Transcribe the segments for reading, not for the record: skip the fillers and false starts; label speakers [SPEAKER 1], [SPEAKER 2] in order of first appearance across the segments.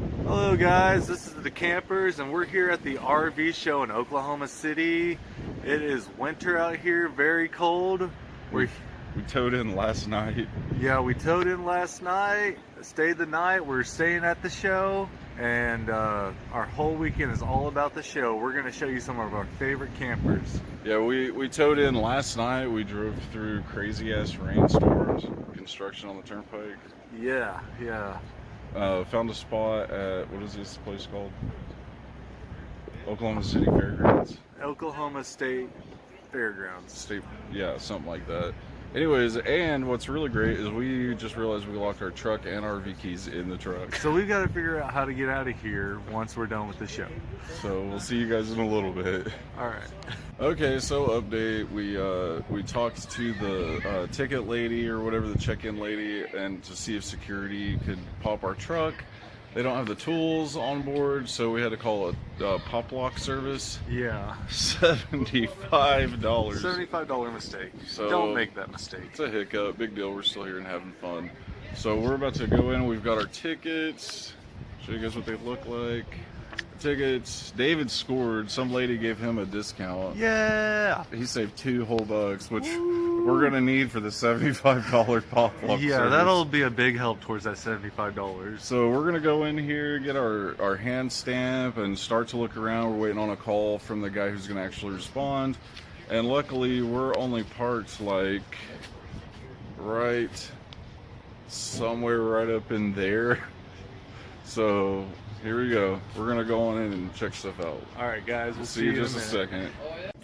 [SPEAKER 1] Hello guys, this is the Campers and we're here at the RV show in Oklahoma City. It is winter out here, very cold.
[SPEAKER 2] We towed in last night.
[SPEAKER 1] Yeah, we towed in last night, stayed the night. We're staying at the show and our whole weekend is all about the show. We're going to show you some of our favorite campers.
[SPEAKER 2] Yeah, we towed in last night. We drove through crazy ass rainstorms, construction on the turnpike.
[SPEAKER 1] Yeah.
[SPEAKER 2] Found a spot at, what is this place called? Oklahoma City Fairgrounds.
[SPEAKER 1] Oklahoma State Fairgrounds.
[SPEAKER 2] Yeah, something like that. Anyways, and what's really great is we just realized we locked our truck and RV keys in the truck.
[SPEAKER 1] So we've got to figure out how to get out of here once we're done with the show.
[SPEAKER 2] So we'll see you guys in a little bit.
[SPEAKER 1] All right.
[SPEAKER 2] Okay, so update. We talked to the ticket lady or whatever, the check-in lady, and to see if security could pop our truck. They don't have the tools on board, so we had to call a pop lock service.
[SPEAKER 1] Yeah.
[SPEAKER 2] $75.
[SPEAKER 1] $75 mistake.
[SPEAKER 2] So
[SPEAKER 1] don't make that mistake.
[SPEAKER 2] It's a hiccup. Big deal. We're still here and having fun. So we're about to go in. We've got our tickets. Show you guys what they look like. Tickets. David scored. Some lady gave him a discount.
[SPEAKER 1] Yeah.
[SPEAKER 2] He saved $2 whole, which we're gonna need for the $75 pop lock.
[SPEAKER 1] Yeah,
[SPEAKER 2] service.
[SPEAKER 1] that'll be a big help towards that $75.
[SPEAKER 2] So we're gonna go in here, get our hand stamp, and start to look around. We're waiting on a call from the guy who's gonna actually respond. And luckily, we're only parked like right somewhere right up in there. So here we go. We're gonna go on in and check stuff out.
[SPEAKER 1] All right, guys. We'll
[SPEAKER 2] See
[SPEAKER 1] see
[SPEAKER 2] you
[SPEAKER 1] you
[SPEAKER 2] in just
[SPEAKER 1] in
[SPEAKER 2] a second.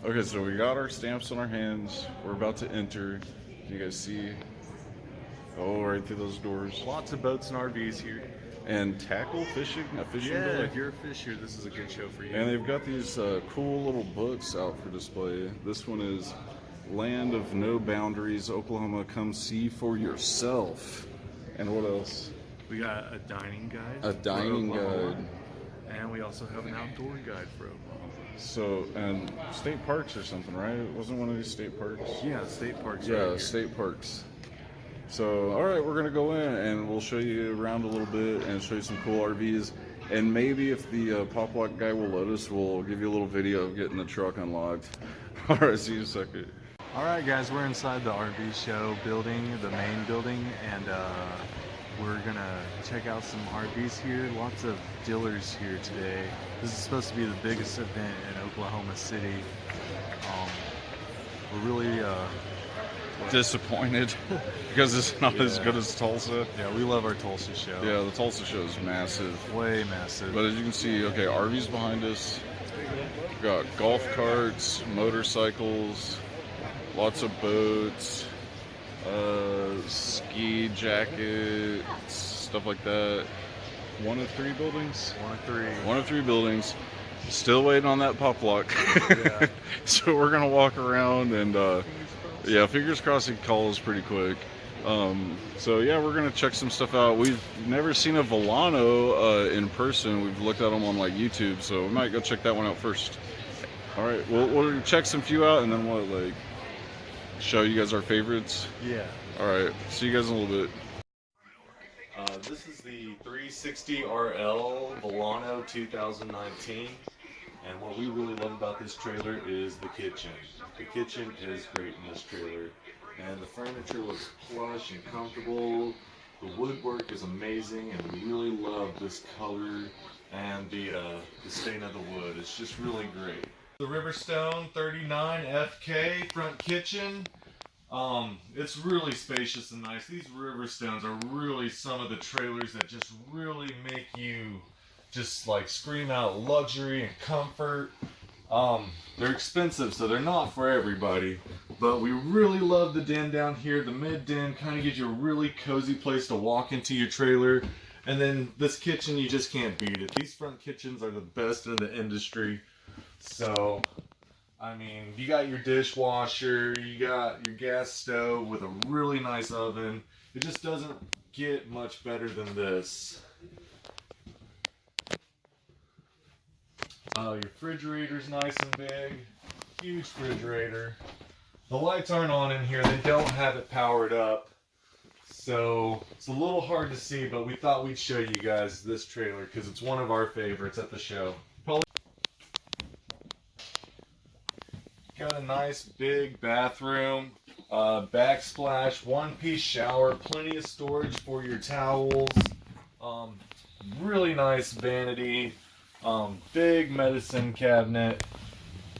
[SPEAKER 2] Okay, so we got our stamps on our hands. We're about to enter. You guys see? Oh, right through those doors.
[SPEAKER 1] Lots of boats and RVs here.
[SPEAKER 2] And tackle fishing, a fishing
[SPEAKER 1] Yeah,
[SPEAKER 2] boat.
[SPEAKER 1] if you're a fisher, this is a good show for you.
[SPEAKER 2] And they've got these cool little books out for display. This one is Land of No Boundaries, Oklahoma. Come see for yourself. And what else?
[SPEAKER 1] We got a dining guide.
[SPEAKER 2] A dining
[SPEAKER 1] for Oklahoma.
[SPEAKER 2] guide.
[SPEAKER 1] And we also have an outdoor guide for Oklahoma.
[SPEAKER 2] So, and state parks or something, right? Wasn't one of these state parks?
[SPEAKER 1] Yeah, state parks.
[SPEAKER 2] Yeah,
[SPEAKER 1] right here.
[SPEAKER 2] state parks. So, all right, we're gonna go in and we'll show you around a little bit and show you some cool RVs. And maybe if the pop lock guy will let us, we'll give you a little video of getting the truck unlocked. All right, see you in a second.
[SPEAKER 1] All right, guys, we're inside the RV show building, the main building, and we're gonna check out some RVs here. Lots of dealers here today. This is supposed to be the biggest event in Oklahoma City. We're really
[SPEAKER 2] Disappointed because it's not as good as Tulsa.
[SPEAKER 1] yeah, we love our Tulsa show.
[SPEAKER 2] Yeah, the Tulsa show is massive.
[SPEAKER 1] Way massive.
[SPEAKER 2] But as you can see, okay, RVs behind us. We've got golf carts, motorcycles, lots of boats, ski jackets, stuff like that. One of three buildings. One of three buildings. Still waiting on that pop lock.
[SPEAKER 1] Yeah.
[SPEAKER 2] So we're gonna walk around and yeah, fingers crossed he calls pretty quick. So yeah, we're gonna check some stuff out. We've never seen a Volano in person. We've looked at them on like YouTube, so we might go check that one out first. All right, we'll check some few out and then we'll like show you guys our favorites.
[SPEAKER 1] Yeah.
[SPEAKER 2] All right, see you guys in a little bit.
[SPEAKER 1] This is the 360 RL Volano 2019, and what we really love about this trailer is the kitchen. The kitchen is great in this trailer, and the furniture looks plush and comfortable. The woodwork is amazing, and we really love this color and the stain of the wood. It's just really great. The Riverstone 39 FK front kitchen. It's really spacious and nice. These Riverstones are really some of the trailers that just really make you just like scream out luxury and comfort. They're expensive, so they're not for everybody, but we really love the den down here. The mid den kind of gives you a really cozy place to walk into your trailer. And then this kitchen, you just can't beat it. These front kitchens are the best in the industry. So I mean, you got your dishwasher, you got your gas stove with a really nice oven. It just doesn't get much better than this. Your refrigerator's nice and big. Huge refrigerator. The lights aren't on in here. They don't have it powered up. So it's a little hard to see, but we thought we'd show you guys this trailer because it's one of our favorites at the show. Probably got a nice big bathroom, backsplash, one-piece shower, plenty of storage for your towels, really nice vanity, big medicine cabinet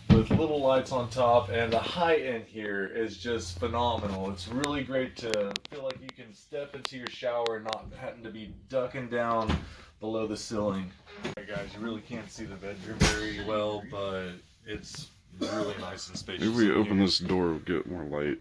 [SPEAKER 1] with little lights on top, and the height in here is just phenomenal. It's really great to feel like you can step into your shower and not having to be ducking down below the ceiling. Alright guys, you really can't see the bedroom very well, but it's really nice and spacious.
[SPEAKER 2] If we open this door, we'll get more light.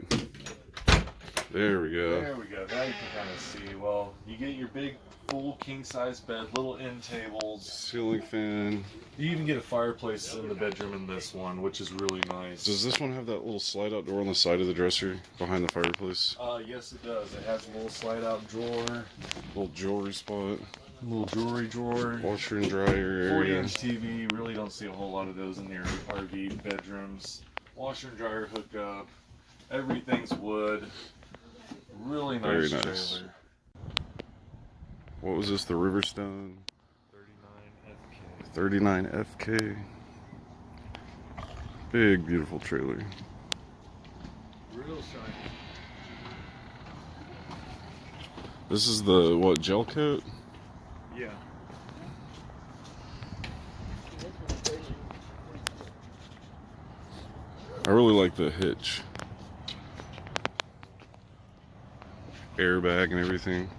[SPEAKER 2] There we go.
[SPEAKER 1] There we go. Now you can kind of see. Well, you get your big full king-size bed, little end tables.
[SPEAKER 2] Ceiling fan.
[SPEAKER 1] You even get a fireplace in the bedroom in this one, which is really nice.
[SPEAKER 2] Does this one have that little slide-out door on the side of the dresser behind the fireplace?
[SPEAKER 1] Yes, it does. It has a little slide-out drawer.
[SPEAKER 2] Little jewelry spot.
[SPEAKER 1] Little jewelry drawer.
[SPEAKER 2] Washer and dryer area.
[SPEAKER 1] 40-inch TV. Really don't see a whole lot of those in your RV bedrooms. Washer and dryer hookup. Everything's wood. Really nice,
[SPEAKER 2] Very nice
[SPEAKER 1] trailer.
[SPEAKER 2] What was this? The Riverstone
[SPEAKER 1] 39 FK.
[SPEAKER 2] 39 FK. Big, beautiful trailer.
[SPEAKER 1] Real shiny.
[SPEAKER 2] This is the, what, gel coat?
[SPEAKER 1] Yeah.
[SPEAKER 2] I really like the hitch. Airbag and everything.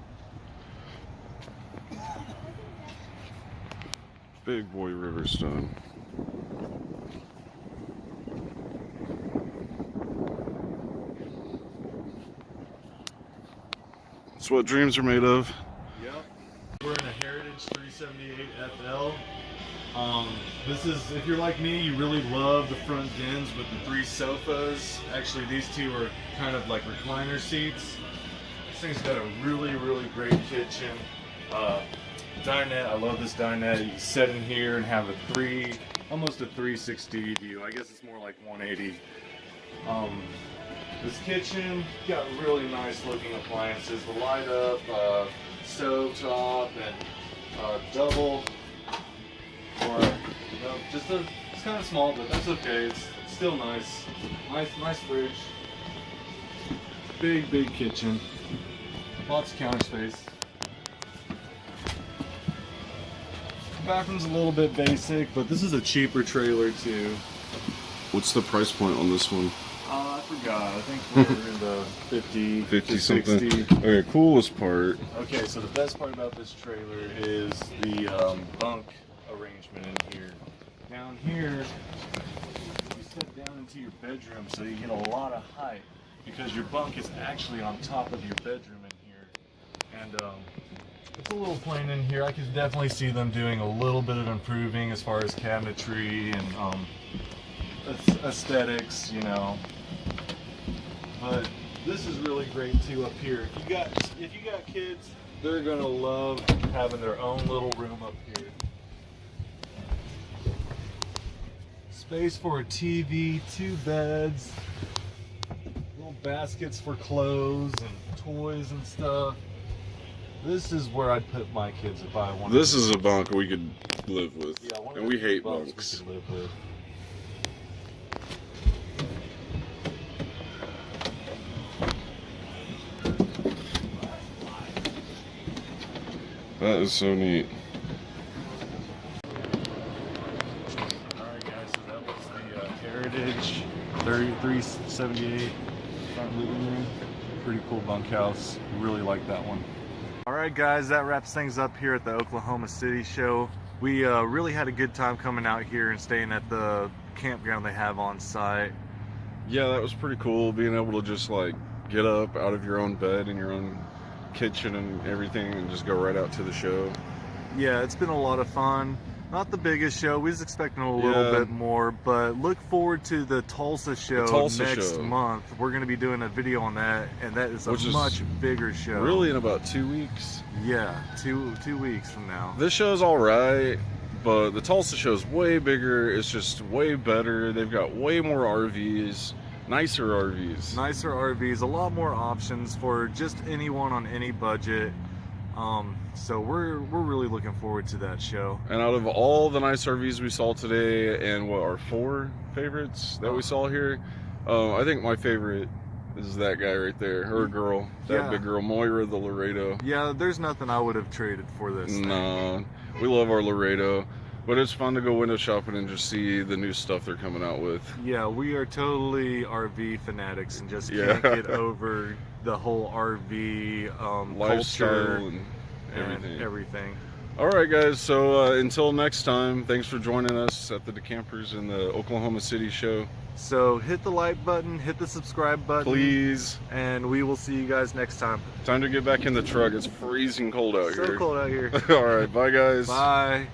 [SPEAKER 2] Big boy Riverstone. It's what dreams are made of.
[SPEAKER 1] Yep. We're in a Heritage 378 FL. This is, if you're like me, you really love the front dens with the 3 sofas. Actually, these 2 are kind of like recliner seats. This thing's got a really, really great kitchen. Dinette, I love this dinette. You can sit in here and have almost a 360 view. I guess it's more like 180. This kitchen got really nice looking appliances. The light up, stove top, and double, or it's kind of small, but that's okay. It's still nice. Nice fridge. Big kitchen. Lots of counter space. Bathroom's a little bit basic, but this is a cheaper trailer too.
[SPEAKER 2] What's the price point on this one?
[SPEAKER 1] I forgot. I think we're in the 50
[SPEAKER 2] 50
[SPEAKER 1] to
[SPEAKER 2] something.
[SPEAKER 1] 60.
[SPEAKER 2] Okay, coolest part.
[SPEAKER 1] Okay, so the best part about this trailer is the bunk arrangement in here. Down here, you step down into your bedroom, so you get a lot of height because your bunk is actually on top of your bedroom in here. And it's a little plain in here. I could definitely see them doing a little bit of improving as far as cabinetry and aesthetics, you know. But this is really great too up here. If you got kids, they're gonna love having their own little room up here. Space for a TV, 2 beds, little baskets for clothes and toys and stuff. This is where I'd put my kids if I wanted.
[SPEAKER 2] This is a bunk we could live with,
[SPEAKER 1] Yeah,
[SPEAKER 2] and we hate
[SPEAKER 1] bunks
[SPEAKER 2] bunks.
[SPEAKER 1] we could live with.
[SPEAKER 2] That is so neat.
[SPEAKER 1] Alright guys, so that was the Heritage 3378 front living room. Pretty cool bunkhouse. Really like that one. Alright guys, that wraps things up here at the Oklahoma City show. We really had a good time coming out here and staying at the campground they have on site.
[SPEAKER 2] Yeah, that was pretty cool, being able to just like get up out of your own bed in your own kitchen and everything and just go right out to the show.
[SPEAKER 1] Yeah, it's been a lot of fun. Not the biggest show. We was expecting a little bit more, but look forward to the Tulsa show next month. We're going to be doing a video on that, and that is a much bigger show.
[SPEAKER 2] Really, in about 2 weeks?
[SPEAKER 1] Yeah, two weeks from now.
[SPEAKER 2] This show's all right, but the Tulsa show's way bigger. It's just way better. They've got way more RVs, nicer RVs.
[SPEAKER 1] Nicer RVs, a lot more options for just anyone on any budget. So we're really looking forward to that show.
[SPEAKER 2] And out of all the nice RVs we saw today, and what are 4 favorites that we saw here, I think my favorite is that guy right there, or girl, that big girl, Moira the Laredo.
[SPEAKER 1] Yeah, there's nothing I would have traded for this thing.
[SPEAKER 2] No, we love our Laredo, but it's fun to go window shopping and just see the new stuff they're coming out with.
[SPEAKER 1] Yeah, we are totally RV fanatics and just can't get over the whole RV culture
[SPEAKER 2] and everything. All right, guys. So until next time, thanks for joining us at the Decampers in the Oklahoma City show.
[SPEAKER 1] So hit the like button, hit the subscribe button,
[SPEAKER 2] please,
[SPEAKER 1] and we will see you guys next time.
[SPEAKER 2] Time to get back in the truck. It's freezing cold out here.
[SPEAKER 1] So cold out here.
[SPEAKER 2] All right, bye, guys.
[SPEAKER 1] Bye.